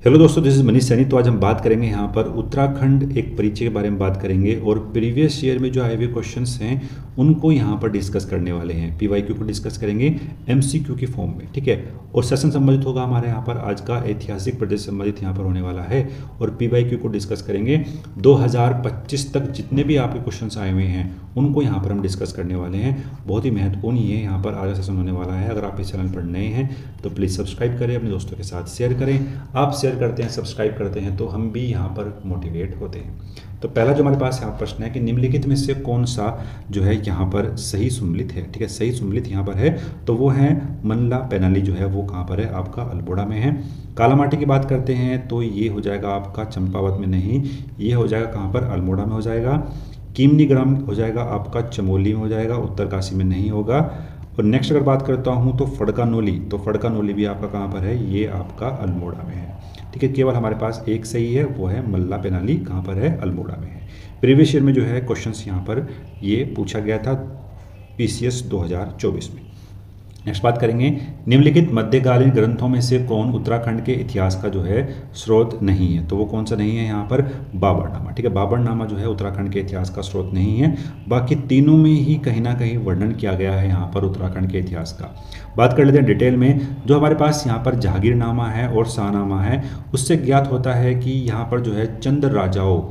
Hello दोस्तों, this is Manish Saini. तो आज हम बात करेंगे यहाँ पर उत्तराखंड एक परिचय के बारे में बात करेंगे और प्रीवियस ईयर में जो आए हुए क्वेश्चंस हैं उनको यहाँ पर डिस्कस करने वाले हैं। पीवाईक्यू को डिस्कस करेंगे एमसीक्यू की फॉर्म में, ठीक है। और सेशन संबंधित होगा हमारे यहाँ पर आज का ऐतिहासिक प्रदेश संबंधित यहाँ पर होने वाला है और पीवाईक्यू को डिस्कस करेंगे 2025 तक जितने भी आपके क्वेश्चन आए हुए हैं उनको यहाँ पर हम डिस्कस करने वाले हैं। बहुत ही महत्वपूर्ण ये यहाँ पर आज सेशन होने वाला है। अगर आप इस चैनल पर नए हैं तो प्लीज़ सब्सक्राइब करें, अपने दोस्तों के साथ शेयर करें। आप शेयर करते हैं, सब्सक्राइब करते हैं तो हम भी यहाँ पर मोटिवेट होते हैं। तो पहला जो हमारे पास यहाँ प्रश्न है कि निम्नलिखित में से कौन सा जो है यहाँ पर सही सुम्मिलित है, ठीक है। सही सुम्मिलित यहाँ पर है तो वो है मनला पैनाली जो है वो कहाँ पर है, आपका अल्मोड़ा में है। कालामाटी की बात करते हैं तो ये हो जाएगा आपका चंपावत में नहीं, ये हो जाएगा कहाँ पर, अल्मोड़ा में हो जाएगा। कीमनी ग्राम हो जाएगा आपका चमोली में हो जाएगा, उत्तरकाशी में नहीं होगा। और नेक्स्ट अगर बात करता हूँ तो फड़कानोली, तो फड़कानोली भी आपका कहाँ पर है, ये आपका अल्मोड़ा में है, ठीक है। केवल हमारे पास एक सही है, वो है मल्ला पेनाली, कहाँ पर है, अल्मोड़ा में है। प्रीवियस ईयर में जो है क्वेश्चंस यहाँ पर ये पूछा गया था पीसीएस 2024 में। नेक्स्ट बात करेंगे निम्नलिखित मध्यकालीन ग्रंथों में से कौन उत्तराखंड के इतिहास का जो है स्रोत नहीं है। तो वो कौन सा नहीं है यहाँ पर, बाबरनामा, ठीक है। बाबरनामा जो है उत्तराखंड के इतिहास का स्रोत नहीं है। बाकी तीनों में ही कहीं ना कहीं वर्णन किया गया है यहाँ पर उत्तराखंड के इतिहास का। बात कर लेते हैं डिटेल में। जो हमारे पास यहाँ पर जहांगीरनामा है और शाहनामा है, उससे ज्ञात होता है कि यहाँ पर जो है चंद राजाओं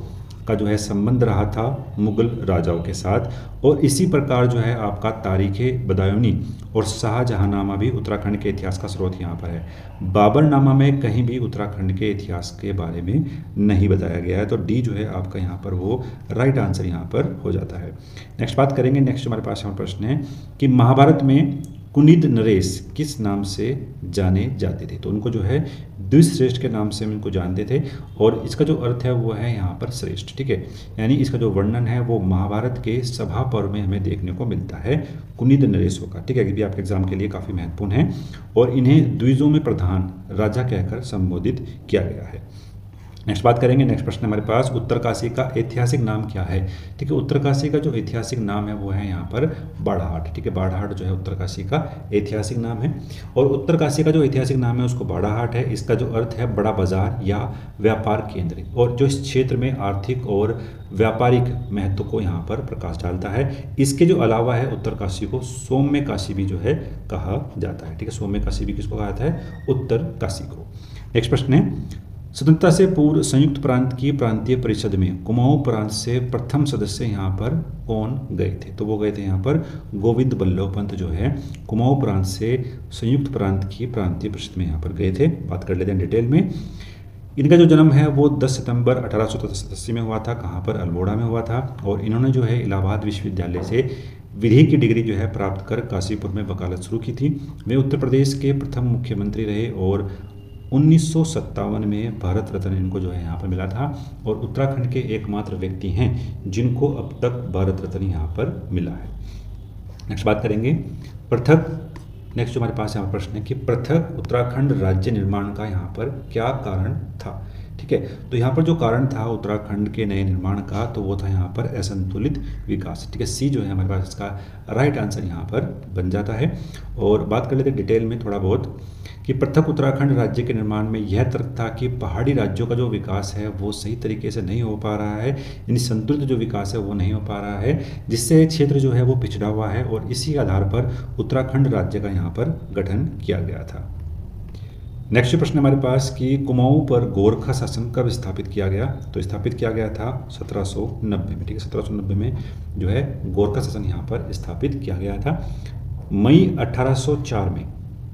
का जो है संबंध रहा था मुगल राजाओं के साथ। और इसी प्रकार जो है आपका तारीख़ बदायूनी और शाहजहांनामा भी उत्तराखंड के इतिहास का स्रोत यहाँ पर है। बाबरनामा में कहीं भी उत्तराखंड के इतिहास के बारे में नहीं बताया गया है। तो डी जो है आपका यहाँ पर वो राइट आंसर यहाँ पर हो जाता है। नेक्स्ट बात करेंगे। नेक्स्ट हमारे पास यहाँ प्रश्न है कि महाभारत में कुनिद नरेश किस नाम से जाने जाते थे। तो उनको जो है द्विश्रेष्ठ के नाम से हम इनको जानते थे और इसका जो अर्थ है वो है यहाँ पर श्रेष्ठ, ठीक है। यानी इसका जो वर्णन है वो महाभारत के सभा पर्व में हमें देखने को मिलता है कुनिद नरेशों का, ठीक है। ये भी आपके एग्जाम के लिए काफ़ी महत्वपूर्ण है और इन्हें द्विजों में प्रधान राजा कहकर संबोधित किया गया है। नेक्स्ट बात करेंगे। नेक्स्ट प्रश्न हमारे पास उत्तरकाशी का ऐतिहासिक नाम क्या है, ठीक है। उत्तरकाशी का जो ऐतिहासिक नाम है वो है यहाँ पर बाड़ाहाट, ठीक है। बाड़ाहाट जो है उत्तरकाशी का ऐतिहासिक नाम है और उत्तरकाशी का जो ऐतिहासिक नाम है उसको बाड़ाहाट है। इसका जो अर्थ है बड़ा बाजार या व्यापार केंद्र, और जो इस क्षेत्र में आर्थिक और व्यापारिक महत्व को यहाँ पर प्रकाश डालता है। इसके जो अलावा है उत्तरकाशी को सौम्य काशी भी जो है कहा जाता है, ठीक है। सौम्य काशी भी किसको कहा जाता है, उत्तरकाशी को। नेक्स्ट प्रश्न है स्वतंत्रता से पूर्व संयुक्त प्रांत की प्रांतीय परिषद में कुमाऊं प्रांत से प्रथम सदस्य यहाँ पर कौन गए थे। तो वो गए थे यहाँ पर गोविंद बल्लभ पंत जो है कुमाऊं प्रांत से संयुक्त प्रांत की प्रांतीय परिषद में यहाँ पर गए थे। बात कर लेते हैं डिटेल में। इनका जो जन्म है वो 10 सितंबर 1887 में हुआ था, कहाँ पर, अल्मोड़ा में हुआ था। और इन्होंने जो है इलाहाबाद विश्वविद्यालय से विधि की डिग्री जो है प्राप्त कर काशीपुर में वकालत शुरू की थी। वे उत्तर प्रदेश के प्रथम मुख्यमंत्री रहे और 1957 में भारत रत्न इनको जो है यहाँ पर मिला था और उत्तराखंड के एकमात्र व्यक्ति हैं जिनको अब तक भारत रत्न यहाँ पर मिला है। नेक्स्ट बात करेंगे पृथक। नेक्स्ट जो हमारे पास यहाँ प्रश्न है कि पृथक उत्तराखंड राज्य निर्माण का यहाँ पर क्या कारण था, ठीक है। तो यहाँ पर जो कारण था उत्तराखंड के नए निर्माण का तो वो था यहाँ पर असंतुलित विकास, ठीक है। सी जो है हमारे पास इसका राइट आंसर यहाँ पर बन जाता है। और बात कर लेते हैं डिटेल में थोड़ा बहुत कि पृथक उत्तराखंड राज्य के निर्माण में यह तर्क था कि पहाड़ी राज्यों का जो विकास है वो सही तरीके से नहीं हो पा रहा है, यानी संतुलित जो विकास है वो नहीं हो पा रहा है, जिससे क्षेत्र जो है वो पिछड़ा हुआ है और इसी आधार पर उत्तराखंड राज्य का यहाँ पर गठन किया गया था। नेक्स्ट प्रश्न हमारे पास कि कुमाऊं पर गोरखा शासन कब स्थापित किया गया। तो स्थापित किया गया था 1790 में, ठीक है। 1790 में जो है गोरखा शासन यहाँ पर स्थापित किया गया था। मई 1804 में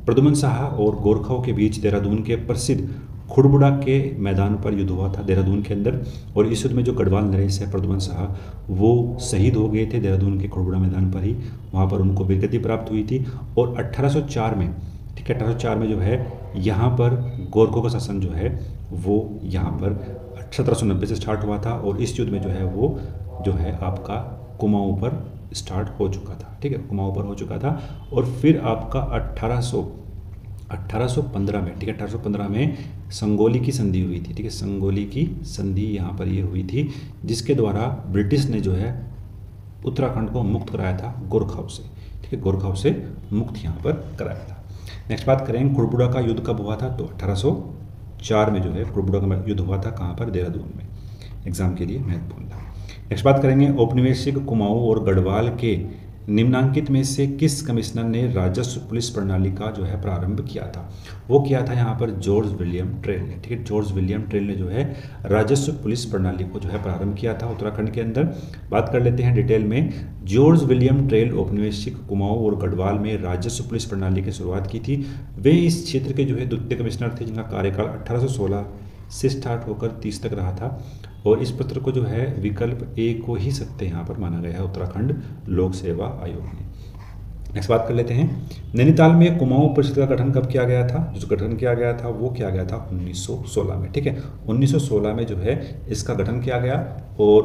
प्रद्युमन शाह और गोरखाओं के बीच देहरादून के प्रसिद्ध खुड़बुड़ा के मैदान पर युद्ध हुआ था देहरादून के अंदर। और इस युद्ध में जो गढ़वाल नरेश है प्रद्युमन शाह वो शहीद हो गए थे देहरादून के खुड़बुड़ा मैदान पर ही, वहाँ पर उनको वीरगति प्राप्त हुई थी। और 1804 में, ठीक है, 1804 में जो है यहाँ पर गोरखों का शासन जो है वो यहाँ पर 1790 से स्टार्ट हुआ था और इस युद्ध में जो है वो जो है आपका कुमाऊं पर स्टार्ट हो चुका था, ठीक है। कुमाऊं पर हो चुका था और फिर आपका 1815 में, ठीक है, 1815 में संगोली की संधि हुई थी, ठीक है। संगोली की संधि यहाँ पर ये हुई थी जिसके द्वारा ब्रिटिश ने जो है उत्तराखंड को मुक्त कराया था गोरखाओं से, ठीक है। गोरखाओं से मुक्त यहाँ पर कराया था। नेक्स्ट बात करें खुड़बुड़ा का युद्ध कब हुआ था। तो 1904 में जो है कुरुबुड़ा का युद्ध हुआ था, कहाँ पर, देहरादून में। एग्जाम के लिए महत्वपूर्ण था। नेक्स्ट बात करेंगे, औपनिवेशिक कुमाऊं और गढ़वाल के निम्नांकित में से किस कमिश्नर ने राजस्व पुलिस प्रणाली का जो है प्रारंभ किया था? वो किया था यहाँ पर जॉर्ज विलियम ट्रेल ने। ठीक है, जॉर्ज विलियम ट्रेल ने जो है राजस्व पुलिस प्रणाली को जो है प्रारंभ किया था उत्तराखंड के अंदर। बात कर लेते हैं डिटेल में। जॉर्ज विलियम ट्रेल औपनिवेशिक कुमाऊं और गढ़वाल में राजस्व पुलिस प्रणाली की शुरुआत की थी। वे इस क्षेत्र के जो है द्वितीय कमिश्नर थे, जिनका कार्यकाल 1816 से स्टार्ट होकर 30 तक रहा था। और इस पत्र को जो है विकल्प ए को ही सत्य यहाँ पर माना गया है उत्तराखंड लोक सेवा आयोग ने। नेक्स्ट बात कर लेते हैं, नैनीताल में कुमाऊं परिषद का गठन कब किया गया था? जो गठन किया गया था वो किया गया था 1916 में। ठीक है, 1916 में जो है इसका गठन किया गया और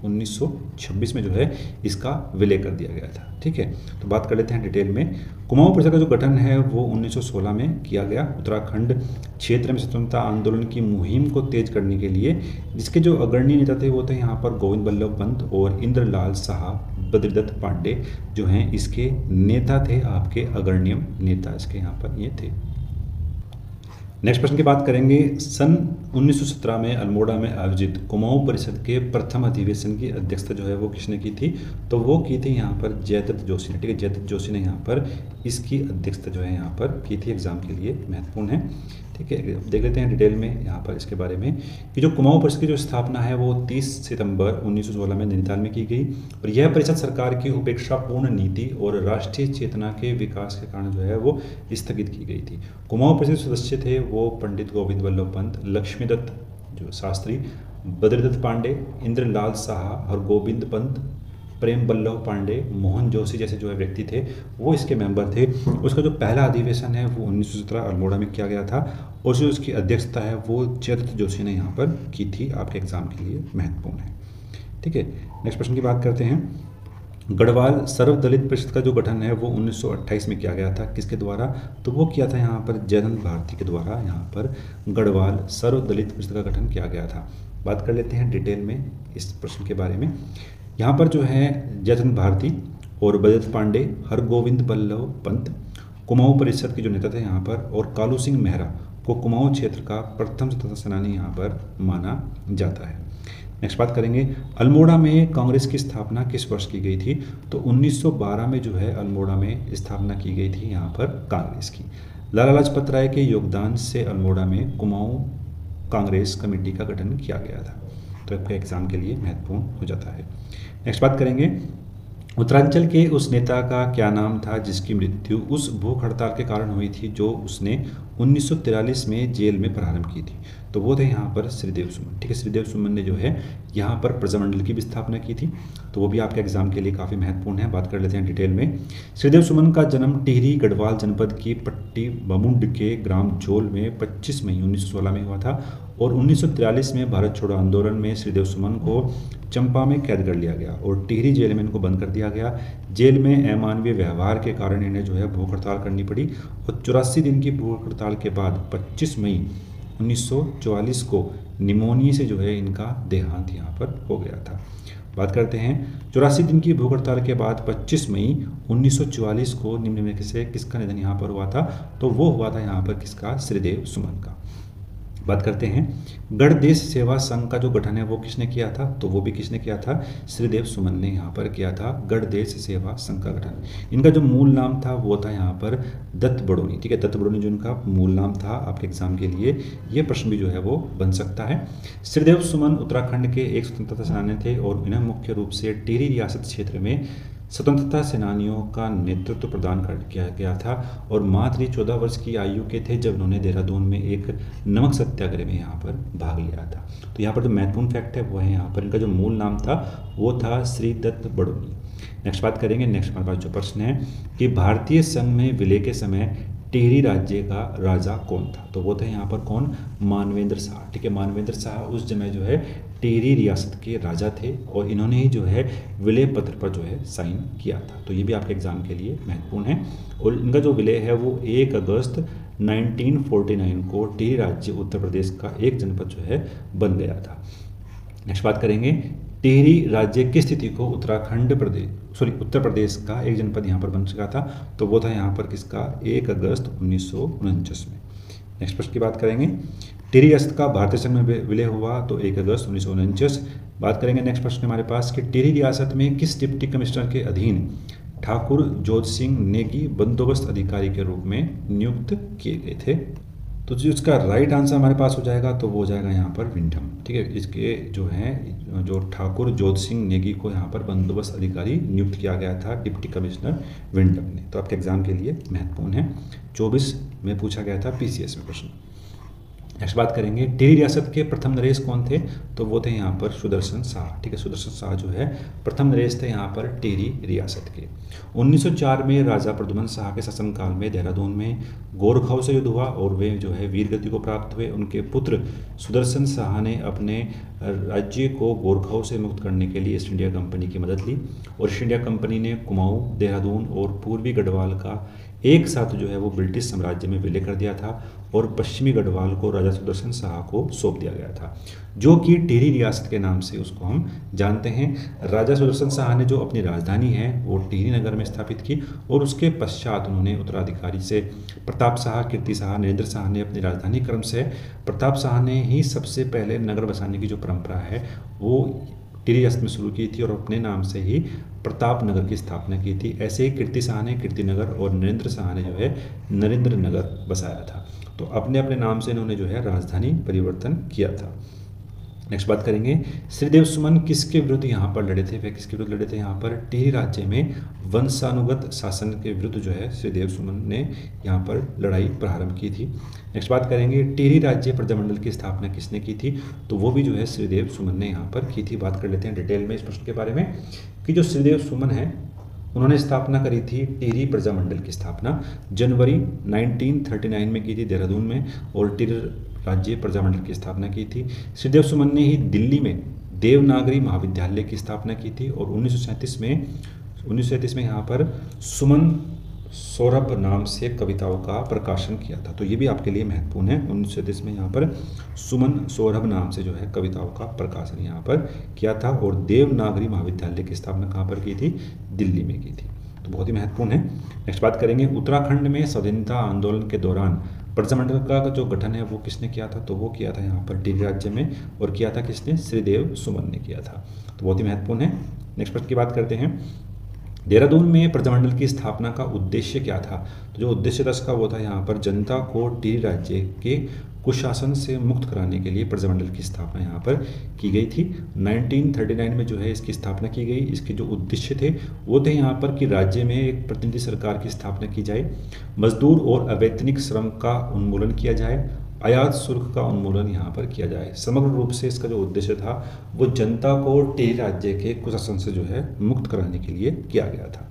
1926 में जो है इसका विलय कर दिया गया था। ठीक है, तो बात कर लेते हैं डिटेल में। कुमाऊं परिषद का जो गठन है वो 1916 में किया गया उत्तराखंड क्षेत्र में स्वतंत्रता आंदोलन की मुहिम को तेज करने के लिए, जिसके जो अग्रणी नेता थे वो थे यहाँ पर गोविंद बल्लभ पंत और इंद्रलाल साहा बद्रीदत्त पांडे जो हैं इसके नेता थे, आपके अग्रणी नेता इसके यहाँ पर ये थे। नेक्स्ट प्रश्न की बात करेंगे, सन 1917 में अल्मोड़ा में आयोजित कुमाऊं परिषद के प्रथम अधिवेशन की अध्यक्षता जो है वो किसने की थी? तो वो की थी यहाँ पर जयदत्त जोशी ने। ठीक है, जयदत्त जोशी ने यहाँ पर इसकी अध्यक्षता जो है यहाँ पर की थी। एग्जाम के लिए महत्वपूर्ण है। ठीक है, देख लेते हैं डिटेल में यहाँ पर इसके बारे में कि जो कुमाऊं परिषद की जो स्थापना है वो 30 सितंबर 1916 में नैनीताल में की गई और यह परिषद सरकार की उपेक्षापूर्ण नीति और राष्ट्रीय चेतना के विकास के कारण जो है वो स्थगित की गई थी। कुमाऊं परिषद सदस्य थे वो पंडित गोविंद बल्लभ पंत, लक्ष्मीदत्त जो शास्त्री, बद्रीदत्त पांडे, इंद्रलाल साहा, हरगोविंद पंत, प्रेम बल्लभ पांडे, मोहन जोशी जैसे जो है व्यक्ति थे वो इसके मेंबर थे। उसका जो पहला अधिवेशन है वो 1917 अल्मोड़ा में किया गया था और जो उसकी अध्यक्षता है वो जयदत्त जोशी ने यहाँ पर की थी। आपके एग्जाम के लिए महत्वपूर्ण है। ठीक है, नेक्स्ट प्रश्न की बात करते हैं। गढ़वाल सर्वदलित परिषद का जो गठन है वो 1928 में किया गया था। किसके द्वारा? तो वो किया था यहाँ पर जयनंद भारती के द्वारा यहाँ पर गढ़वाल सर्वदलित परिषद का गठन किया गया था। बात कर लेते हैं डिटेल में इस प्रश्न के बारे में। यहाँ पर जो है जयचंद भारती और बद्रीदत्त पांडे, हरगोविंद बल्लभ पंत कुमाऊं परिषद के जो नेता थे यहाँ पर, और कालू सिंह मेहरा को कुमाऊं क्षेत्र का प्रथम स्वतंत्रता सेनानी यहाँ पर माना जाता है। नेक्स्ट बात करेंगे, अल्मोड़ा में कांग्रेस की स्थापना किस वर्ष की गई थी? तो 1912 में जो है अल्मोड़ा में स्थापना की गई थी यहाँ पर कांग्रेस की। लाला लाजपत राय के योगदान से अल्मोड़ा में कुमाऊं कांग्रेस कमेटी का गठन किया गया था। तो आपके एग्जाम के लिए महत्वपूर्ण हो जाता है। नेक्स्ट बात करेंगे, उत्तरांचल के उस नेता का क्या नाम था जिसकी मृत्यु उस भूख हड़ताल के कारण हुई थी जो उसने 1943 में जेल में प्रारंभ की थी? तो वो थे यहाँ पर श्रीदेव सुमन। ठीक है, श्रीदेव सुमन ने जो है यहाँ पर प्रजामंडल की भी स्थापना की थी। तो वो भी आपके एग्जाम के लिए काफ़ी महत्वपूर्ण है। बात कर लेते हैं डिटेल में। श्रीदेव सुमन का जन्म टिहरी गढ़वाल जनपद की पट्टी बमुंड के ग्राम झोल में 25 मई 1916 में हुआ था और 1943 में भारत छोड़ो आंदोलन में श्रीदेव सुमन को चंपा में कैद कर लिया गया और टिहरी जेल में इनको बंद कर दिया गया। जेल में अमानवीय व्यवहार के कारण इन्हें जो है भूख हड़ताल करनी पड़ी और 84 दिन की भूख हड़ताल के बाद 25 मई 1944 को निमोनिया से जो है इनका देहांत यहाँ पर हो गया था। बात करते हैं 84 दिन की भूख हड़ताल के बाद 25 मई 1944 को निम्न में से किसका निधन यहाँ पर हुआ था? तो वो हुआ था यहाँ पर किसका? श्रीदेव सुमन का। बात करते हैं गढ़ देश सेवा संघ का जो गठन है वो किसने किया था? तो वो भी किसने किया था? श्रीदेव सुमन ने यहाँ पर किया था गढ़ देश सेवा संघ का गठन। इनका जो मूल नाम था वो था यहाँ पर दत्त बड़ोनी। ठीक है, दत्त बड़ोनी जो इनका मूल नाम था। आपके एग्जाम के लिए ये प्रश्न भी जो है वो बन सकता है। श्रीदेव सुमन उत्तराखंड के एक स्वतंत्रता सेनानी थे और इन्हें मुख्य रूप से टिहरी रियासत क्षेत्र में स्वतंत्रता सेनानियों का नेतृत्व प्रदान कर किया गया था और मात्र 14 वर्ष की आयु के थे जब उन्होंने देहरादून में एक नमक सत्याग्रह में यहाँ पर भाग लिया था। तो यहाँ पर जो महत्वपूर्ण फैक्ट है वो है यहाँ पर इनका जो मूल नाम था वो था श्री दत्त बड़ोनी। नेक्स्ट बात करेंगे। नेक्स्ट हमारे पास जो प्रश्न है कि भारतीय संघ में विलय के समय टिहरी राज्य का राजा कौन था? तो वो थे यहाँ पर कौन? मानवेंद्र शाह। ठीक है, मानवेंद्र शाह उस समय जो है टिहरी रियासत के राजा थे और इन्होंने ही जो है विलय पत्र पर जो है साइन किया था। तो ये भी आपके एग्जाम के लिए महत्वपूर्ण है और इनका जो विलय है वो 1 अगस्त 1949 को टिहरी राज्य उत्तर प्रदेश का एक जनपद जो है बन गया था। नेक्स्ट बात करेंगे टिहरी राज्य की स्थिति को उत्तर प्रदेश का एक जनपद यहाँ पर बन चुका था। तो वो था यहाँ पर किसका? 1 अगस्त 1949 में। नेक्स्ट प्रश्न की बात करेंगे, टिहरी रियासत का भारतीय संघ में विलय हुआ तो 1 अगस्त 1949। बात करेंगे नेक्स्ट प्रश्न हमारे पास कि टिहरी रियासत में किस डिप्टी कमिश्नर के अधीन ठाकुर जोत सिंह नेगी बंदोबस्त अधिकारी के रूप में नियुक्त किए गए थे। तो जो इसका राइट आंसर हमारे पास हो जाएगा तो वो हो जाएगा यहाँ पर विंडम। ठीक है, इसके जो हैं जो ठाकुर जोत सिंह नेगी को यहाँ पर बंदोबस्त अधिकारी नियुक्त किया गया था डिप्टी कमिश्नर विंडम ने। तो आपके एग्जाम के लिए महत्वपूर्ण है, 24 में पूछा गया था पीसीएस में प्रश्न। नेक्स्ट बात करेंगे, टिहरी रियासत के प्रथम नरेश कौन थे, तो वो थे यहाँ पर सुदर्शन शाह। ठीक है, सुदर्शन शाह जो है प्रथम नरेश थे यहाँ पर टिहरी रियासत के। 1904 में राजा प्रद्युम्न शाह के शासनकाल में देहरादून में गोरखाओं से युद्ध हुआ और वे जो है वीर गति को प्राप्त हुए। उनके पुत्र सुदर्शन शाह ने अपने राज्य को गोरखाओं से मुक्त करने के लिए ईस्ट इंडिया कंपनी की मदद ली और ईस्ट इंडिया कंपनी ने कुमाऊं, देहरादून और पूर्वी गढ़वाल का एक साथ जो है वो ब्रिटिश साम्राज्य में विलय कर दिया था और पश्चिमी गढ़वाल को राजा सुदर्शन शाह को सौंप दिया गया था, जो कि टिहरी रियासत के नाम से उसको हम जानते हैं। राजा सुदर्शन शाह ने जो अपनी राजधानी है वो टिहरी नगर में स्थापित की और उसके पश्चात उन्होंने उत्तराधिकारी से प्रताप शाह, कीर्ति शाह, नरेंद्र शाह ने अपनी राजधानी क्रम से प्रताप शाह ने ही सबसे पहले नगर बसाने की जो परंपरा है वो टिहरी रियासत में शुरू की थी और अपने नाम से ही प्रताप नगर की स्थापना की थी। ऐसे ही कीर्ति शाह ने कीर्ति नगर और नरेंद्र शाह ने जो है नरेंद्र नगर बसाया था। तो अपने अपने नाम से इन्होंने जो है राजधानी परिवर्तन किया था। नेक्स्ट बात करेंगे, श्रीदेव सुमन किसके विरुद्ध यहाँ पर लड़े थे, वे किसके विरुद्ध लड़े थे यहाँ पर टिहरी राज्य में वंशानुगत शासन के विरुद्ध जो है श्रीदेव सुमन ने यहाँ पर लड़ाई प्रारंभ की थी। नेक्स्ट बात करेंगे, टिहरी राज्य प्रजामंडल की स्थापना किसने की थी, तो वो भी जो है श्रीदेव सुमन ने यहाँ पर की थी। बात कर लेते हैं डिटेल में इस प्रश्न के बारे में कि जो श्रीदेव सुमन है उन्होंने स्थापना करी थी टिहरी प्रजामंडल की स्थापना जनवरी 1939 में की थी देहरादून में और टिहरी राज्य प्रजामंडल की स्थापना की थी। श्रीदेव सुमन ने ही दिल्ली में देवनागरी महाविद्यालय की स्थापना की थी और 1937 में यहाँ पर सुमन सौरभ नाम से कविताओं का प्रकाशन किया था। तो ये भी आपके लिए महत्वपूर्ण है, 1937 में यहाँ पर सुमन सौरभ नाम से जो है कविताओं का प्रकाशन यहाँ पर किया था और देवनागरी महाविद्यालय की स्थापना कहाँ पर की थी, दिल्ली में की थी। तो बहुत ही महत्वपूर्ण है। नेक्स्ट बात करेंगे, उत्तराखंड में स्वाधीनता आंदोलन के दौरान प्रजामंडल का जो गठन है वो किसने किया था, तो वो किया था यहाँ पर टिहरी राज्य में और किया था किसने, श्रीदेव सुमन ने किया था। तो बहुत ही महत्वपूर्ण है। नेक्स्ट प्रश्न की बात करते हैं, देहरादून में प्रजामंडल की स्थापना का उद्देश्य क्या था, तो जो उद्देश्य था इसका वो था यहाँ पर जनता को टिहरी राज्य के कुशासन से मुक्त कराने के लिए प्रजामंडल की स्थापना यहाँ पर की गई थी। 1939 में जो है इसकी स्थापना की गई। इसके जो उद्देश्य थे वो थे यहाँ पर कि राज्य में एक प्रतिनिधि सरकार की स्थापना की जाए, मजदूर और अवैतनिक श्रम का उन्मूलन किया जाए, आयात शुल्क का उन्मूलन यहाँ पर किया जाए। समग्र रूप से इसका जो उद्देश्य था वो जनता को टिहरी राज्य के कुशासन से जो है मुक्त कराने के लिए किया गया था।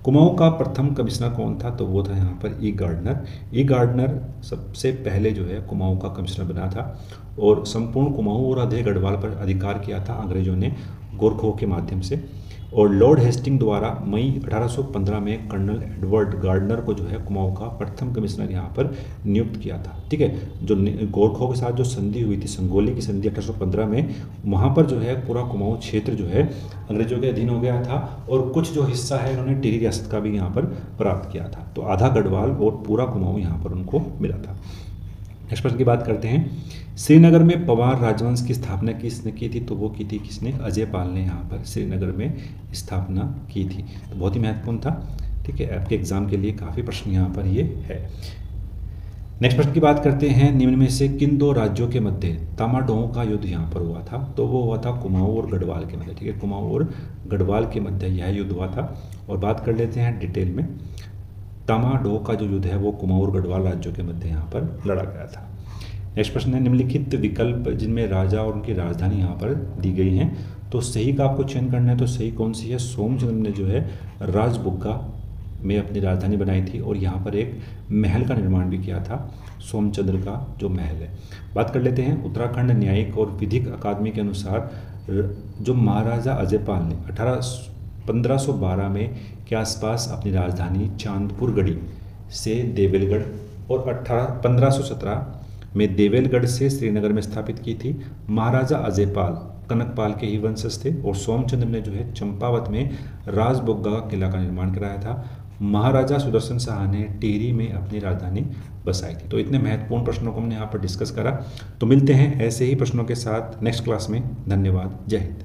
कुमाऊं का प्रथम कमिश्नर कौन था, तो वो था यहाँ पर ई गार्डनर। ई गार्डनर सबसे पहले जो है कुमाऊं का कमिश्नर बना था और संपूर्ण कुमाऊं और आधे गढ़वाल पर अधिकार किया था अंग्रेजों ने गोरखों के माध्यम से। और लॉर्ड हेस्टिंग द्वारा मई 1815 में कर्नल एडवर्ड गार्डनर को जो है कुमाऊं का प्रथम कमिश्नर यहाँ पर नियुक्त किया था। ठीक है, जो गोरखों के साथ जो संधि हुई थी, संगोली की संधि 1815 में, वहाँ पर जो है पूरा कुमाऊं क्षेत्र जो है अंग्रेजों के अधीन हो गया था और कुछ जो हिस्सा है उन्होंने टिहरी रियासत का भी यहाँ पर प्राप्त किया था। तो आधा गढ़वाल और पूरा कुमाऊं यहाँ पर उनको मिला था। नेक्स्ट प्रश्न की बात करते हैं, श्रीनगर में पवार राजवंश की स्थापना किसने की थी, तो वो की थी किसने, अजय पाल ने यहाँ पर श्रीनगर में स्थापना की थी। तो बहुत ही महत्वपूर्ण था। ठीक है, आपके एग्जाम के लिए काफ़ी प्रश्न यहाँ पर ये है। नेक्स्ट प्रश्न की बात करते हैं, निम्न में से किन दो राज्यों के मध्य तामाडोह का युद्ध यहाँ पर हुआ था, तो वो हुआ था कुमाऊं और गढ़वाल के मध्य। ठीक है, कुमाऊं और गढ़वाल के मध्य यह युद्ध हुआ था। और बात कर लेते हैं डिटेल में, तामाडोह का जो युद्ध है वो कुमाऊं और गढ़वाल राज्यों के मध्य यहाँ पर लड़ा गया था। नेक्स्ट प्रश्न है, निम्नलिखित विकल्प जिनमें राजा और उनकी राजधानी यहाँ पर दी गई हैं, तो सही का आपको चयन करना है। तो सही कौन सी है, सोमचंद्र ने जो है राजबुग्गा में अपनी राजधानी बनाई थी और यहाँ पर एक महल का निर्माण भी किया था, सोमचंद्र का जो महल है। बात कर लेते हैं, उत्तराखंड न्यायिक और विधिक अकादमी के अनुसार जो महाराजा अजयपाल ने 1512 में के आसपास अपनी राजधानी चांदपुर गढ़ी से देवलगढ़ और 1517 में देवलगढ़ से श्रीनगर में स्थापित की थी। महाराजा अजयपाल कनकपाल के ही वंशज थे और सोमचंद्र ने जो है चंपावत में राजबुग्गा किला का निर्माण कराया था। महाराजा सुदर्शन शाह ने टिहरी में अपनी राजधानी बस आई थी। तो इतने महत्वपूर्ण प्रश्नों को हमने यहाँ पर डिस्कस करा। तो मिलते हैं ऐसे ही प्रश्नों के साथ नेक्स्ट क्लास में। धन्यवाद। जय हिंद।